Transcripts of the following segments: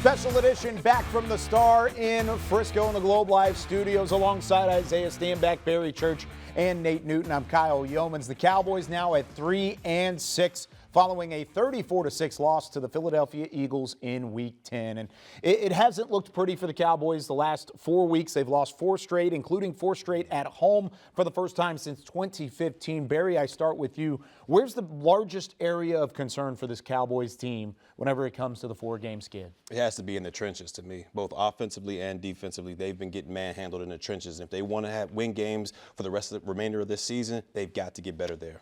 Special edition back from the Star in Frisco in the Globe Live studios alongside Isaiah Stanback, Barry Church, and Nate Newton. I'm Kyle Yeomans. The Cowboys now at 3-6 following a 34-6 loss to the Philadelphia Eagles in Week 10. And it hasn't looked pretty for the Cowboys the last 4 weeks. They've lost 4 straight, including 4 straight at home for the first time since 2015. Barry, I start with you. Where's the largest area of concern for this Cowboys team whenever it comes to the 4-game skid? It has to be in the trenches to me, both offensively and defensively. They've been getting manhandled in the trenches. And if they want to win games for the rest of the remainder of this season, they've got to get better there.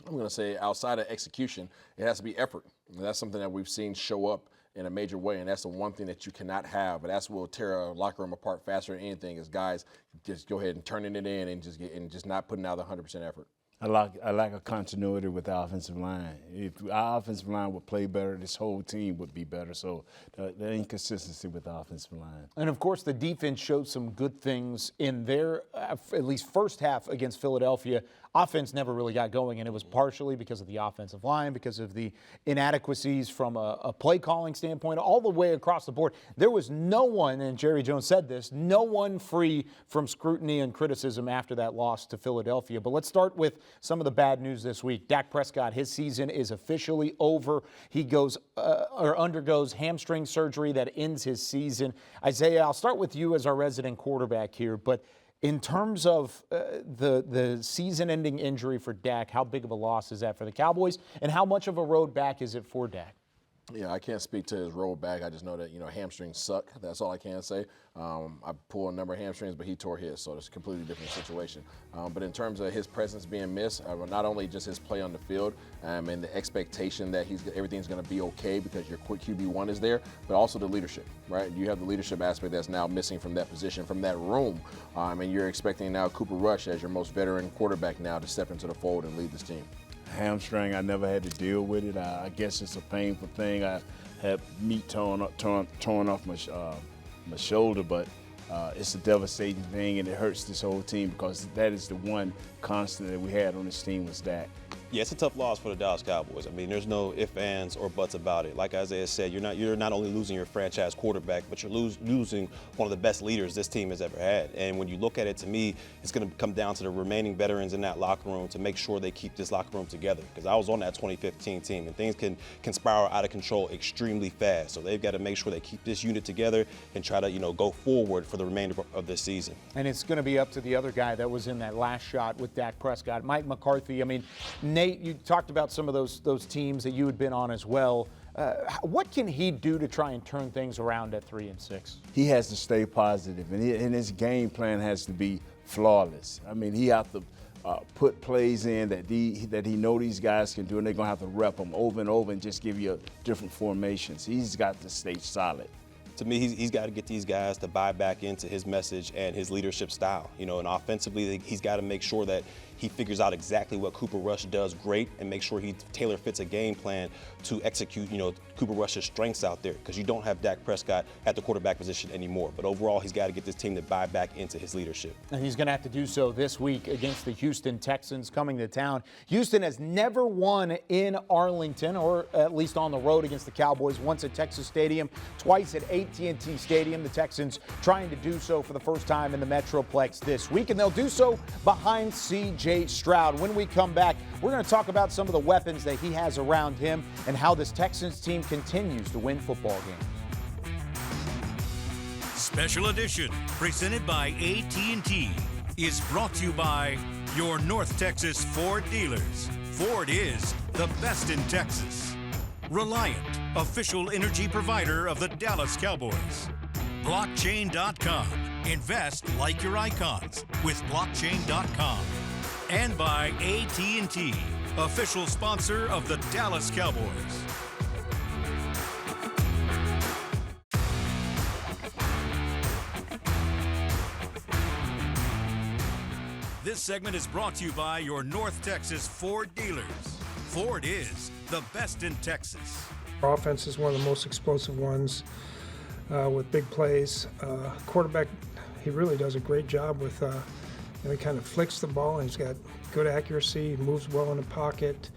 I'm going to say outside of execution, it has to be effort. And that's something that we've seen show up in a major way, and that's the one thing that you cannot have. But that's what will tear a locker room apart faster than anything is guys just go ahead and turning it in and just not putting out 100% effort. I like a continuity with the offensive line. If our offensive line would play better, this whole team would be better. So the inconsistency with the offensive line. And, of course, the defense showed some good things in their, at least first half against Philadelphia. Offense never really got going, and it was partially because of the offensive line, because of the inadequacies from a play calling standpoint, all the way across the board. There was no one, and Jerry Jones said this, no one free from scrutiny and criticism after that loss to Philadelphia. But let's start with some of the bad news this week. Dak Prescott, his season is officially over. He undergoes hamstring surgery that ends his season. Isaiah, I'll start with you as our resident quarterback here, but in terms of the season-ending injury for Dak, how big of a loss is that for the Cowboys, and how much of a road back is it for Dak? Yeah, I can't speak to his road back. I just know that, hamstrings suck. That's all I can say. I pulled a number of hamstrings, but he tore his, so it's a completely different situation. But in terms of his presence being missed, not only just his play on the field and the expectation that everything's going to be okay because your quick QB1 is there, but also the leadership, right? You have the leadership aspect that's now missing from that position, from that room, and you're expecting now Cooper Rush as your most veteran quarterback now to step into the fold and lead this team. Hamstring, I never had to deal with it. I guess it's a painful thing. I had meat torn off my shoulder, but it's a devastating thing, and it hurts this whole team because that is the one constant that we had on this team was Dak. Yeah, it's a tough loss for the Dallas Cowboys. I mean, there's no ifs, ands, or buts about it. Like Isaiah said, you're not only losing your franchise quarterback, but you're losing one of the best leaders this team has ever had. And when you look at it, to me, it's going to come down to the remaining veterans in that locker room to make sure they keep this locker room together. Because I was on that 2015 team, and things can spiral out of control extremely fast. So they've got to make sure they keep this unit together and try to, go forward for the remainder of this season. And it's going to be up to the other guy that was in that last shot with Dak Prescott, Mike McCarthy. I mean, Nate, you talked about some of those teams that you had been on as well. What can he do to try and turn things around at 3-6? He has to stay positive, and his game plan has to be flawless. I mean, he has to put plays in that he know these guys can do, and they're going to have to rep them over and over and just give you different formations. He's got to stay solid. To me, he's got to get these guys to buy back into his message and his leadership style. And offensively, he's got to make sure that he figures out exactly what Cooper Rush does great and make sure he tailor fits a game plan to execute, Cooper Rush's strengths out there, because you don't have Dak Prescott at the quarterback position anymore. But overall, he's got to get this team to buy back into his leadership. And he's going to have to do so this week against the Houston Texans coming to town. Houston has never won in Arlington, or at least on the road against the Cowboys, once at Texas Stadium, twice at AT&T Stadium. The Texans trying to do so for the first time in the Metroplex this week, and they'll do so behind C.J. Stroud. When we come back, we're going to talk about some of the weapons that he has around him and how this Texans team continues to win football games. Special edition presented by AT&T is brought to you by your North Texas Ford dealers. Ford is the best in Texas. Reliant, official energy provider of the Dallas Cowboys. Blockchain.com. Invest like your icons with Blockchain.com. And by AT&T, official sponsor of the Dallas Cowboys. This segment is brought to you by your North Texas Ford dealers. Ford is the best in Texas. Our offense is one of the most explosive ones with big plays. Quarterback, he really does a great job with he kind of flicks the ball, and he's got good accuracy, moves well in the pocket.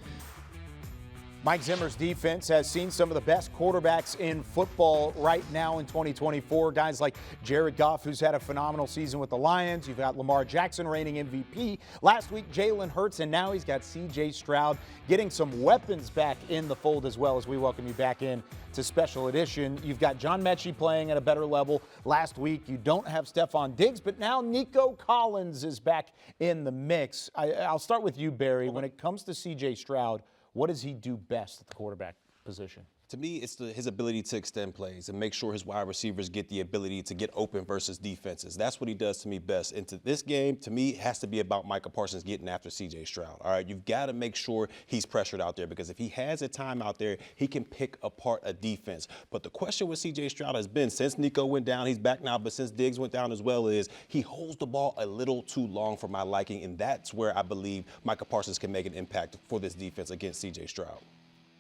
Mike Zimmer's defense has seen some of the best quarterbacks in football right now in 2024. Guys like Jared Goff, who's had a phenomenal season with the Lions. You've got Lamar Jackson reigning MVP. Last week, Jalen Hurts, and now he's got C.J. Stroud getting some weapons back in the fold as well as we welcome you back in to Special Edition. You've got John Mechie playing at a better level. Last week, you don't have Stephon Diggs, but now Nico Collins is back in the mix. I'll start with you, Barry. When it comes to C.J. Stroud, what does he do best at the quarterback position? To me, it's his ability to extend plays and make sure his wide receivers get the ability to get open versus defenses. That's what he does to me best. And to this game, to me, it has to be about Micah Parsons getting after C.J. Stroud. All right, you've got to make sure he's pressured out there, because if he has a time out there, he can pick apart a defense. But the question with C.J. Stroud has been, since Nico went down, he's back now, but since Diggs went down as well, is he holds the ball a little too long for my liking, and that's where I believe Micah Parsons can make an impact for this defense against C.J. Stroud.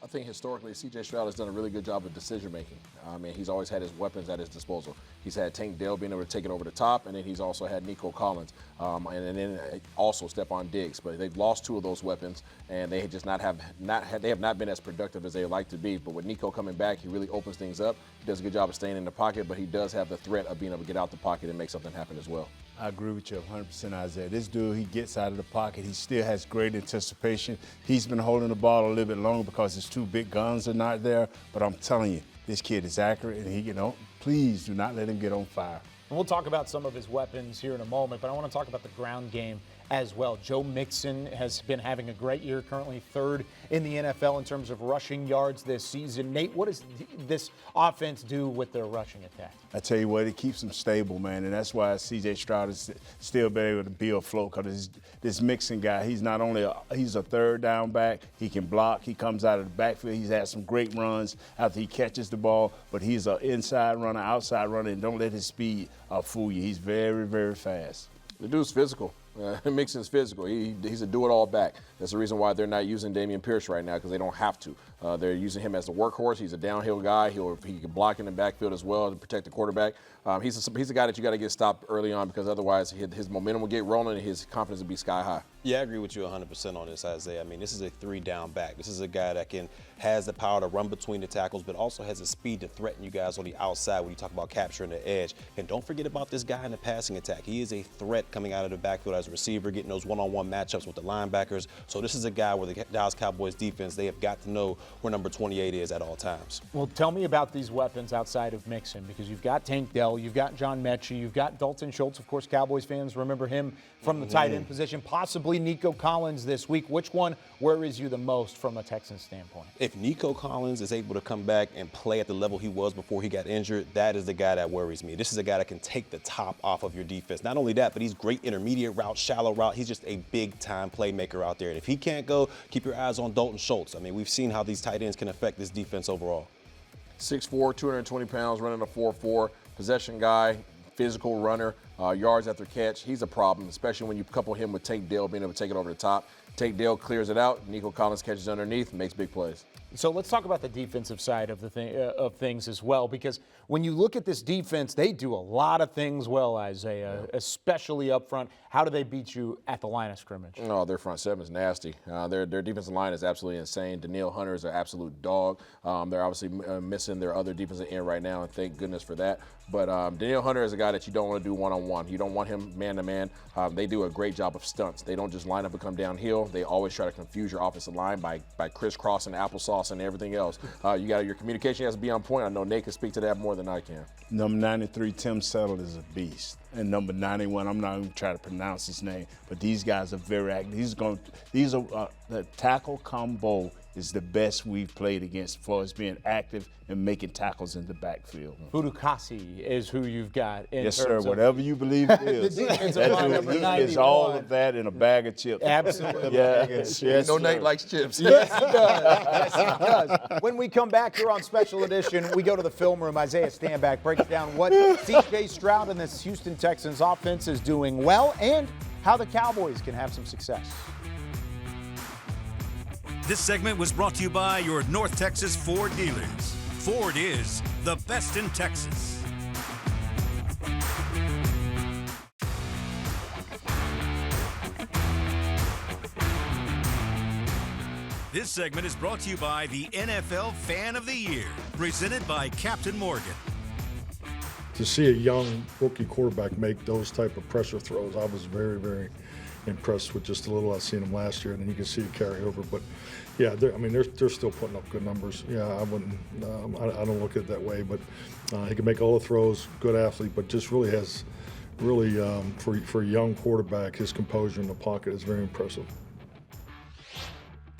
I think historically, C.J. Stroud has done a really good job of decision-making. I mean, he's always had his weapons at his disposal. He's had Tank Dell being able to take it over the top, and then he's also had Nico Collins, and then also Stephon Diggs. But they've lost two of those weapons, and they just they have not been as productive as they like to be. But with Nico coming back, he really opens things up. He does a good job of staying in the pocket, but he does have the threat of being able to get out the pocket and make something happen as well. I agree with you 100%, Isaiah. This dude, he gets out of the pocket. He still has great anticipation. He's been holding the ball a little bit longer because his two big guns are not there. But I'm telling you, this kid is accurate, and he, please do not let him get on fire. And we'll talk about some of his weapons here in a moment, but I want to talk about the ground game as well. Joe Mixon has been having a great year, currently third in the NFL in terms of rushing yards this season. Nate, what does this offense do with their rushing attack? I tell you what, it keeps them stable, man, and that's why C.J. Stroud is still been able to be afloat, because this Mixon guy, he's not only he's a third down back, he can block, he comes out of the backfield, he's had some great runs after he catches the ball, but he's an inside runner, outside runner, and don't let his speed fool you. He's very, very fast. The dude's physical. Mixon's physical. He's a do-it-all back. That's the reason why they're not using Dameon Pierce right now, because they don't have to. They're using him as the workhorse. He's a downhill guy. He can block in the backfield as well to protect the quarterback. He's a guy that you got to get stopped early on, because otherwise his momentum will get rolling and his confidence will be sky high. Yeah, I agree with you 100% on this, Isaiah. I mean, this is a three-down back. This is a guy that has the power to run between the tackles, but also has the speed to threaten you guys on the outside when you talk about capturing the edge. And don't forget about this guy in the passing attack. He is a threat coming out of the backfield as a receiver, getting those one-on-one matchups with the linebackers. So this is a guy where the Dallas Cowboys defense, they have got to know where number 28 is at all times. Well, tell me about these weapons outside of Mixon, because you've got Tank Dell, you've got John Mechie, you've got Dalton Schultz. Of course, Cowboys fans remember him from the tight end position, possibly Nico Collins this week. Which one worries you the most from a Texans standpoint? If Nico Collins is able to come back and play at the level he was before he got injured, that is the guy that worries me. This is a guy that can take the top off of your defense. Not only that, but he's great intermediate route, shallow route. He's just a big-time playmaker out there. And if he can't go, keep your eyes on Dalton Schultz. I mean, we've seen how these tight ends can affect this defense overall. 6'4", 220 pounds, running a 4.4, possession guy, physical runner, yards after catch. He's a problem, especially when you couple him with Tank Dell being able to take it over the top. Tank Dell clears it out. Nico Collins catches underneath, makes big plays. So let's talk about the defensive side of of things as well, because when you look at this defense, they do a lot of things well, Isaiah, especially up front. How do they beat you at the line of scrimmage? Oh, their front seven is nasty. Their defensive line is absolutely insane. Danielle Hunter is an absolute dog. They're obviously missing their other defensive end right now, and thank goodness for that. But Danielle Hunter is a guy that you don't want to do one-on-one. You don't want him man-to-man. They do a great job of stunts. They don't just line up and come downhill. They always try to confuse your offensive line by crisscrossing applesauce and everything else. Your communication has to be on point. I know Nate can speak to that more than I can. Number 93, Tim Settle, is a beast. And number 91, I'm not even trying to pronounce his name, but these guys are very active. The tackle combo is the best we've played against as far as being active and making tackles in the backfield. Budukasi is who you've got. Yes, sir. Whatever you believe it is. It's all of that in a bag of chips. Absolutely. Yes, No, Nate likes chips. Yes, he does. Yes, he does. When we come back here on Special Edition, we go to the film room. Isaiah Stanback breaks down what C.J. Stroud and this Houston Texans offense is doing well and how the Cowboys can have some success. This segment was brought to you by your North Texas Ford dealers. Ford is the best in Texas. This segment is brought to you by the NFL Fan of the Year, presented by Captain Morgan. To see a young rookie quarterback make those type of pressure throws, I was very, very impressed with just a little I've seen him last year, and then you can see it carry over. But yeah, they're still putting up good numbers. Yeah, I wouldn't, I don't look at it that way. But he can make all the throws, good athlete, but just really has, for a young quarterback, his composure in the pocket is very impressive.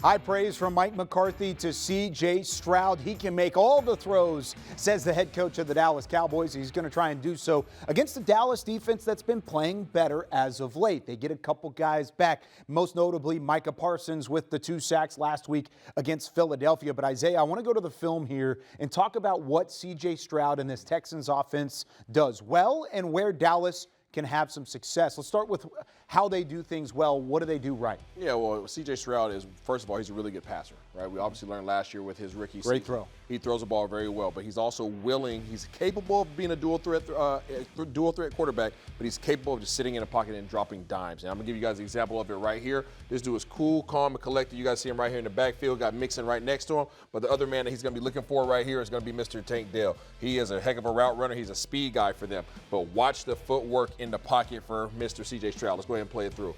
High praise from Mike McCarthy to C.J. Stroud. He can make all the throws, says the head coach of the Dallas Cowboys. He's going to try and do so against the Dallas defense that's been playing better as of late. They get a couple guys back, most notably Micah Parsons with the 2 sacks last week against Philadelphia. But Isaiah, I want to go to the film here and talk about what C.J. Stroud and this Texans offense does well and where Dallas can have some success. Let's start with how they do things well. What do they do right? Yeah, well, C.J. Stroud is, first of all, he's a really good passer, right? We obviously learned last year with his rookie season. Great throw. He throws the ball very well, but he's also willing. He's capable of being a dual threat quarterback, but he's capable of just sitting in a pocket and dropping dimes. And I'm gonna give you guys an example of it right here. This dude is cool, calm, and collected. You guys see him right here in the backfield, got Mixon right next to him. But the other man that he's gonna be looking for right here is gonna be Mr. Tank Dell. He is a heck of a route runner. He's a speed guy for them. But watch the footwork in the pocket for Mr. C.J. Stroud. Let's go ahead and play it through.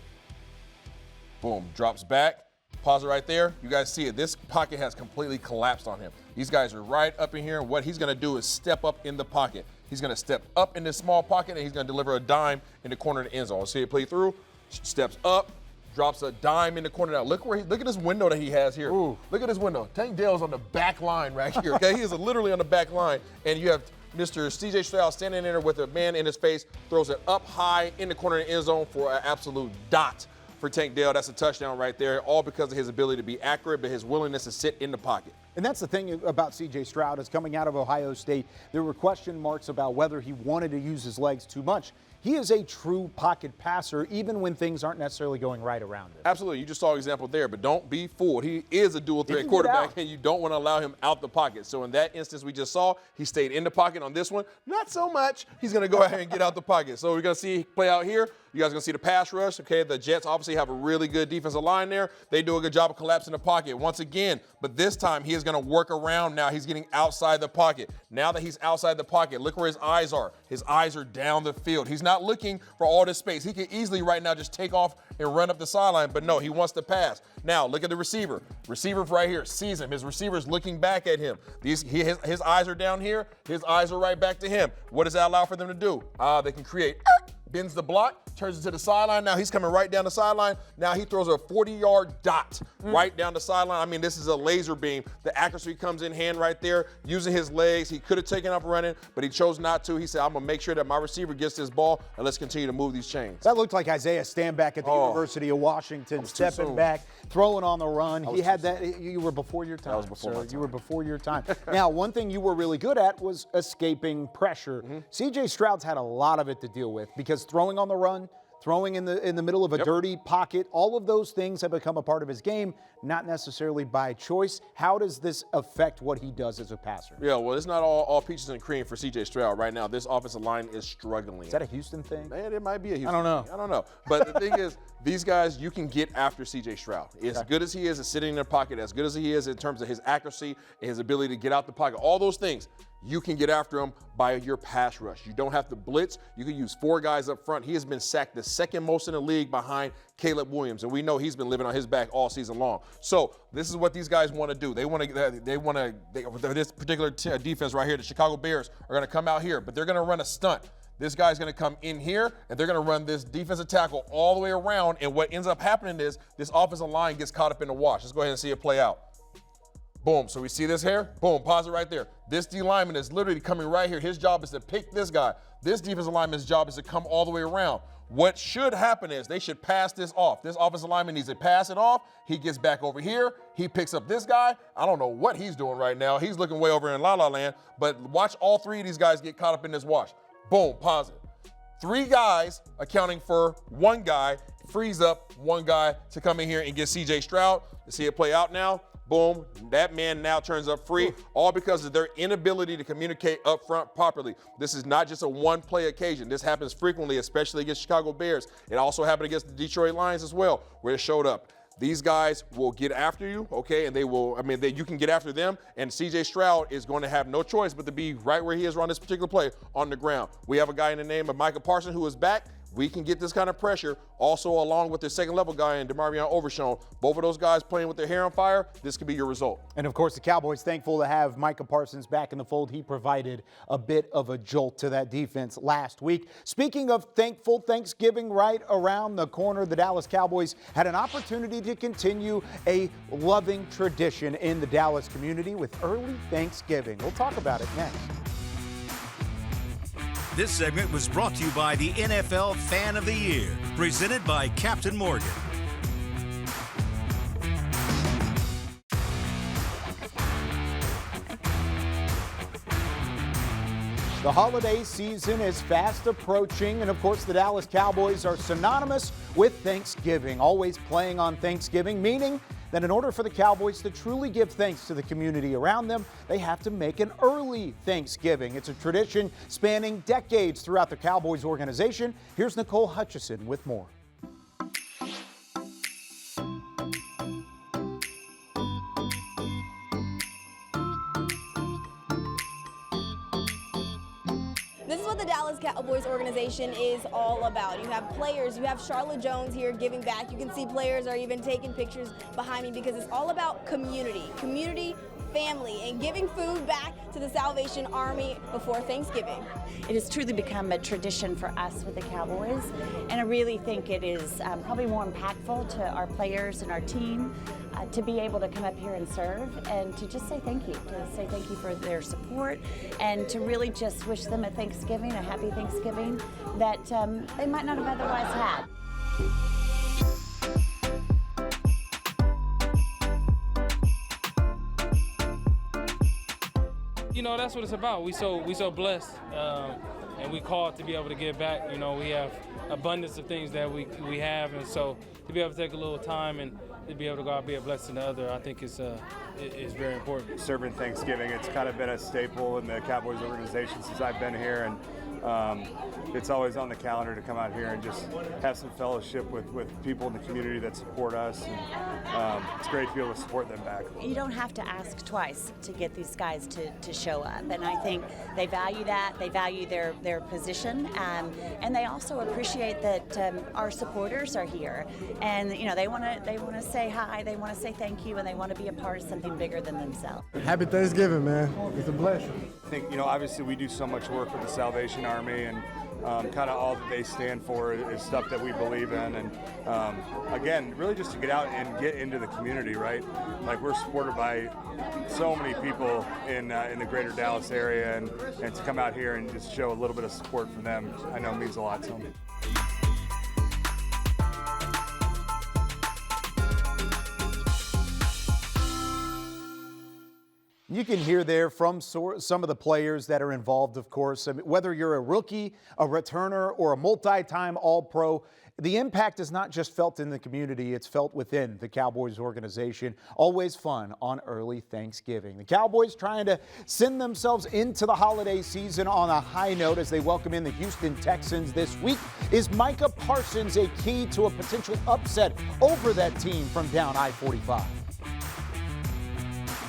Boom, drops back. Pause it right there. You guys see it. This pocket has completely collapsed on him. These guys are right up in here, and what he's going to do is step up in the pocket. He's going to step up in this small pocket, and he's going to deliver a dime in the corner of the end zone. See it play through. Steps up, drops a dime in the corner. Now look at this window that he has here. Ooh. Look at this window. Tank Dell's on the back line right here. Okay, he is literally on the back line, and you have Mr. C.J. Stroud standing there with a man in his face, throws it up high in the corner of the end zone for an absolute dot for Tank Dell. That's a touchdown right there, all because of his ability to be accurate, but his willingness to sit in the pocket. And that's the thing about C.J. Stroud is coming out of Ohio State, there were question marks about whether he wanted to use his legs too much. He is a true pocket passer, even when things aren't necessarily going right around him. Absolutely. You just saw an example there, but don't be fooled. He is a dual threat quarterback, and you don't want to allow him out the pocket. So in that instance we just saw, he stayed in the pocket. On this one, not so much. He's going to go ahead and get out the pocket. So we're going to see play out here. You guys are going to see the pass rush. Okay, the Jets obviously have a really good defensive line there. They do a good job of collapsing the pocket once again, but this time he is going to work around now. He's getting outside the pocket. Now that he's outside the pocket, look where his eyes are. His eyes are down the field. He's not looking for all this space. He could easily right now just take off and run up the sideline, but no, he wants to pass. Now look at the receiver. Receiver right here sees him. His receiver's looking back at him. His eyes are down here. His eyes are right back to him. What does that allow for them to do? They can create bends the block, turns it to the sideline. Now he's coming right down the sideline. Now he throws a 40-yard dot right down the sideline. I mean, this is a laser beam. The accuracy comes in hand right there, using his legs. He could have taken off running, but he chose not to. He said, I'm going to make sure that my receiver gets this ball, and let's continue to move these chains. That looked like Isaiah Stanback at the University of Washington, stepping back, throwing on the run. He had that. You were before your time. That was before my time. You were before your time. Now, one thing you were really good at was escaping pressure. C.J. Stroud's had a lot of it to deal with because throwing on the run, throwing in the middle of a dirty pocket, all of those things have become a part of his game, not necessarily by choice. How does this affect what he does as a passer? Yeah, well, it's not all peaches and cream for C.J. Stroud right now. This offensive line is struggling. Is that a Houston thing? Man, it might be a Houston I don't know. thing. I don't know. But the thing is, these guys, you can get after C.J. Stroud. As good as he is at sitting in the pocket, as good as he is in terms of his accuracy and his ability to get out the pocket, all those things, you can get after him by your pass rush. You don't have to blitz. You can use 4 guys up front. He has been sacked the second most in the league behind Caleb Williams, and we know he's been living on his back all season long. So this is what these guys want to do. This particular defense right here, the Chicago Bears are going to come out here, but they're going to run a stunt. This guy's going to come in here, and they're going to run this defensive tackle all the way around, and what ends up happening is this offensive line gets caught up in the wash. Let's go ahead and see it play out. Boom. So we see this here. Boom. Pause it right there. This D lineman is literally coming right here. His job is to pick this guy. This defensive lineman's job is to come all the way around. What should happen is they should pass this off. This offensive lineman needs to pass it off. He gets back over here. He picks up this guy. I don't know what he's doing right now. He's looking way over in La La Land. But watch all 3 of these guys get caught up in this wash. Boom. Pause it. 3 guys accounting for 1 guy. Frees up 1 guy to come in here and get C.J. Stroud. Let's see it play out now. Boom, that man now turns up free, all because of their inability to communicate up front properly. This is not just a one-play occasion. This happens frequently, especially against Chicago Bears. It also happened against the Detroit Lions as well, where it showed up. these guys will get after you, okay, and you can get after them, and C.J. Stroud is going to have no choice but to be right where he is on this particular play on the ground. We have a guy in the name of Micah Parsons who is back. We can get this kind of pressure also along with the second-level guy in DeMarvion Overshown. Both of those guys playing with their hair on fire, this could be your result. And, of course, the Cowboys thankful to have Micah Parsons back in the fold. He provided a bit of a jolt to that defense last week. Speaking of thankful, Thanksgiving right around the corner. The Dallas Cowboys had an opportunity to continue a loving tradition in the Dallas community with early Thanksgiving. We'll talk about it next. This segment was brought to you by the NFL Fan of the Year, presented by Captain Morgan. The holiday season is fast approaching, and of course the Dallas Cowboys are synonymous with Thanksgiving, always playing on Thanksgiving, meaning that in order for the Cowboys to truly give thanks to the community around them, they have to make an early Thanksgiving. It's a tradition spanning decades throughout the Cowboys organization. Here's Nicole Hutchison with more. This is what the Dallas Cowboys organization is all about. You have players, you have Charlotte Jones here giving back. You can see players are even taking pictures behind me because it's all about community, family, and giving food back to the Salvation Army before Thanksgiving. It has truly become a tradition for us with the Cowboys, and I really think it is probably more impactful to our players and our team to be able to come up here and serve and to just say thank you, for their support, and to really just wish them a Thanksgiving, a happy Thanksgiving that they might not have otherwise had. You know, that's what it's about. We so blessed, and we called to be able to give back. You know, we have abundance of things that we have, and so to be able to take a little time and to be able to go out and be a blessing to others, I think it's very important. Serving Thanksgiving, it's kind of been a staple in the Cowboys organization since I've been here, and it's always on the calendar to come out here and just have some fellowship with people in the community that support us. And, it's great to be able to support them back. You don't have to ask twice to get these guys to show up, and I think they value that. They value their position, and they also appreciate that our supporters are here, and you know they want to say hi, they want to say thank you, and they want to be a part of something bigger than themselves. Happy Thanksgiving, man. It's a blessing. I think, you know, obviously we do so much work with the Salvation Army, and kind of all that they stand for is stuff that we believe in, and again, really just to get out and get into the community, right? Like, we're supported by so many people in the greater Dallas area, and to come out here and just show a little bit of support from them, I know means a lot to them. You can hear there from some of the players that are involved, of course. I mean, whether you're a rookie, a returner, or a multi-time All-Pro, the impact is not just felt in the community, it's felt within the Cowboys organization. Always fun on early Thanksgiving. The Cowboys trying to send themselves into the holiday season on a high note as they welcome in the Houston Texans this week. Is Micah Parsons a key to a potential upset over that team from down I-45?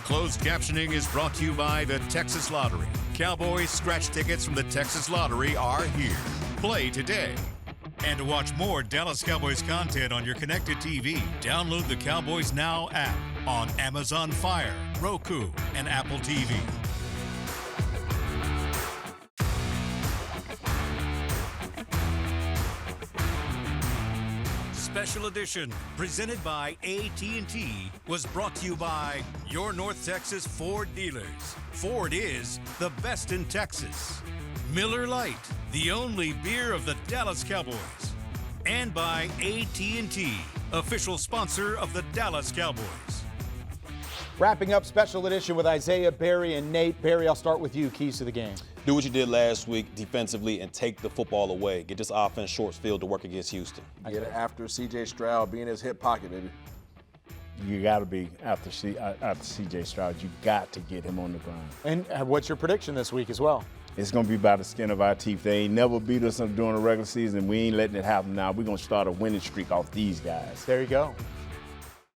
Closed captioning is brought to you by the Texas Lottery. Cowboys scratch tickets from the Texas Lottery are here. Play today. And to watch more Dallas Cowboys content on your connected TV, download the Cowboys Now app on Amazon Fire, Roku, and Apple TV. Special edition presented by AT&T was brought to you by your North Texas Ford dealers. Ford is the best in Texas. Miller Lite, the only beer of the Dallas Cowboys. And by AT&T, official sponsor of the Dallas Cowboys. Wrapping up special edition with Isaiah, Barry, and Nate. Barry, I'll start with you. Keys to the game. Do what you did last week defensively and take the football away. Get this offense short field to work against Houston. Get it after C.J. Stroud, be in his hip pocket, baby. You got to be after C.J. Stroud. You got to get him on the ground. And what's your prediction this week as well? It's going to be by the skin of our teeth. They ain't never beat us during the regular season. We ain't letting it happen now. We're going to start a winning streak off these guys. There you go.